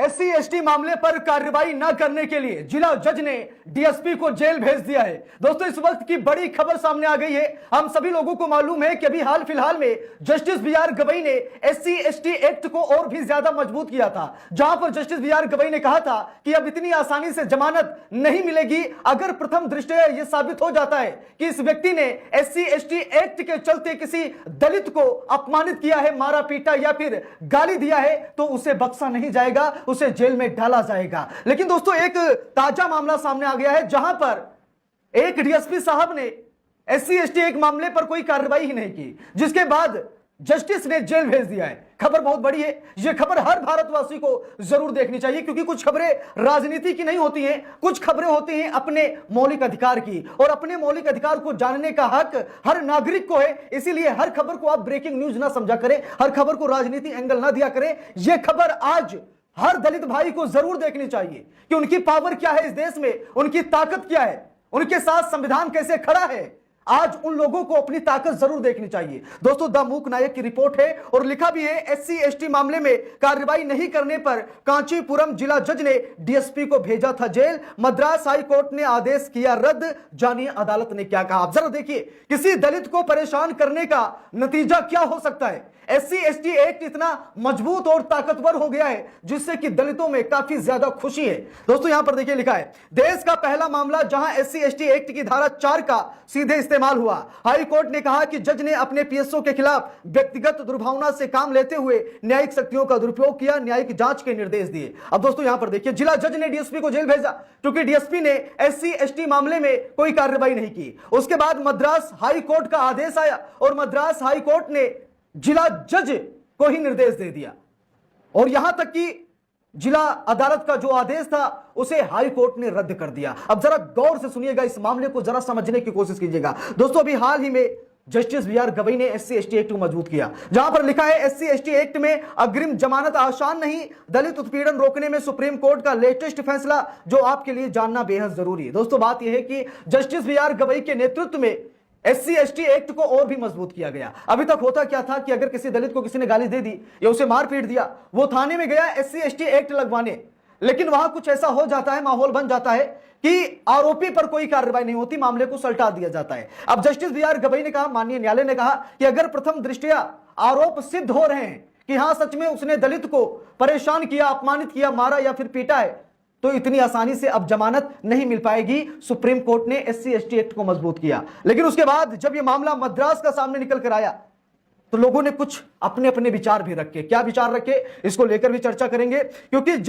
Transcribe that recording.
SC/ST मामले पर कार्रवाई न करने के लिए जिला जज ने डीएसपी को जेल भेज दिया है। दोस्तों, इस वक्त की बड़ी खबर सामने आ गई है। हम सभी लोगों को मालूम है कि अभी हाल फिलहाल में जस्टिस BR गवई ने SC/ST एक्ट को और भी ज्यादा मजबूत किया था, जहां पर जस्टिस BR गवई ने कहा था कि अब इतनी आसानी से जमानत नहीं मिलेगी अगर प्रथम दृष्टया यह साबित हो जाता है कि इस व्यक्ति ने SC/ST एक्ट के चलते किसी दलित को अपमानित किया है, मारा पीटा या फिर गाली दिया है, तो उसे बख्शा नहीं जाएगा, उसे जेल में डाला जाएगा। लेकिन दोस्तों, एक ताजा मामला सामने आ गया है जहां पर एक डीएसपी साहब ने SC/ST एक मामले पर कोई कार्रवाई ही नहीं की, जिसके बाद जस्टिस ने जेल भेज दिया है। खबर बहुत बड़ी है। यह खबर हर भारतवासी को जरूर देखनी चाहिए, क्योंकि कुछ खबरें राजनीति की नहीं होती हैं, कुछ खबरें होती हैं अपने मौलिक अधिकार की, और अपने मौलिक अधिकार को जानने का हक हर नागरिक को है। इसीलिए हर खबर को आप ब्रेकिंग न्यूज ना समझा करें, हर खबर को राजनीति एंगल ना दिया करें। यह खबर आज हर दलित भाई को जरूर देखनी चाहिए कि उनकी पावर क्या है इस देश में, उनकी ताकत क्या है, उनके साथ संविधान कैसे खड़ा है। आज उन लोगों को अपनी ताकत जरूर देखनी चाहिए। दोस्तों, द मूक नायक की रिपोर्ट है और लिखा भी है, SC/ST मामले में कार्रवाई नहीं करने पर कांचीपुरम जिला जज ने डीएसपी को भेजा था जेल। मद्रास हाई कोर्ट ने आदेश किया रद्द। जानिए अदालत ने क्या कहा। आप जरा देखिए, किसी दलित को परेशान करने का नतीजा क्या हो सकता है। SC/ST एक्ट इतना मजबूत और ताकतवर हो गया है जिससे कि दलितों में काफी ज्यादा खुशी है। दोस्तों, यहां पर देखिए लिखा है, देश का पहला मामला जहां SC/ST एक्ट की धारा 4 का सीधे इस्तेमाल हुआ। हाई कोर्ट ने कहा कि जज ने अपने PSO के खिलाफ व्यक्तिगत दुर्भावना से काम लेते हुए न्यायिक शक्तियों का दुरुपयोग किया, न्यायिक जांच के निर्देश दिए। अब दोस्तों, यहां पर देखिए, जिला जज ने डीएसपी को जेल भेजा क्योंकि डीएसपी ने SC/ST मामले में कोई कार्रवाई नहीं की। उसके बाद मद्रास हाई कोर्ट का आदेश आया और मद्रास हाई कोर्ट ने जिला जज को ही निर्देश दे दिया, और यहां तक कि जिला अदालत का जो आदेश था उसे हाई कोर्ट ने रद्द कर दिया। अब जरा गौर से सुनिएगा, इस मामले को जरा समझने की कोशिश कीजिएगा। दोस्तों, अभी हाल ही में जस्टिस BR गवई ने SC/ST एक्ट को मजबूत किया, जहां पर लिखा है, SC/ST एक्ट में अग्रिम जमानत आसान नहीं, दलित उत्पीड़न रोकने में सुप्रीम कोर्ट का लेटेस्ट फैसला जो आपके लिए जानना बेहद जरूरी है। दोस्तों, बात यह है कि जस्टिस BR गवई के नेतृत्व में SC/ST एक्ट को और भी मजबूत किया गया। अभी तक होता क्या था कि अगर किसी दलित को किसी ने गाली दे दी या उसे मार पीट दिया, वो थाने में गया SC/ST एक्ट लगवाने, लेकिन वहां कुछ ऐसा हो जाता है, माहौल बन जाता है कि आरोपी पर कोई कार्रवाई नहीं होती, मामले को सल्टा दिया जाता है। अब जस्टिस BR गवई ने कहा, माननीय न्यायालय ने कहा कि अगर प्रथम दृष्टया आरोप सिद्ध हो रहे हैं कि हां सच में उसने दलित को परेशान किया, अपमानित किया, मारा या फिर पीटा है, तो इतनी आसानी से अब जमानत नहीं मिल पाएगी। सुप्रीम कोर्ट ने SC/ST एक्ट को मजबूत किया। लेकिन उसके बाद जब यह मामला मद्रास का सामने निकल कर आया तो लोगों ने कुछ अपने अपने विचार भी रखे। क्या विचार रखे, इसको लेकर भी चर्चा करेंगे, क्योंकि जब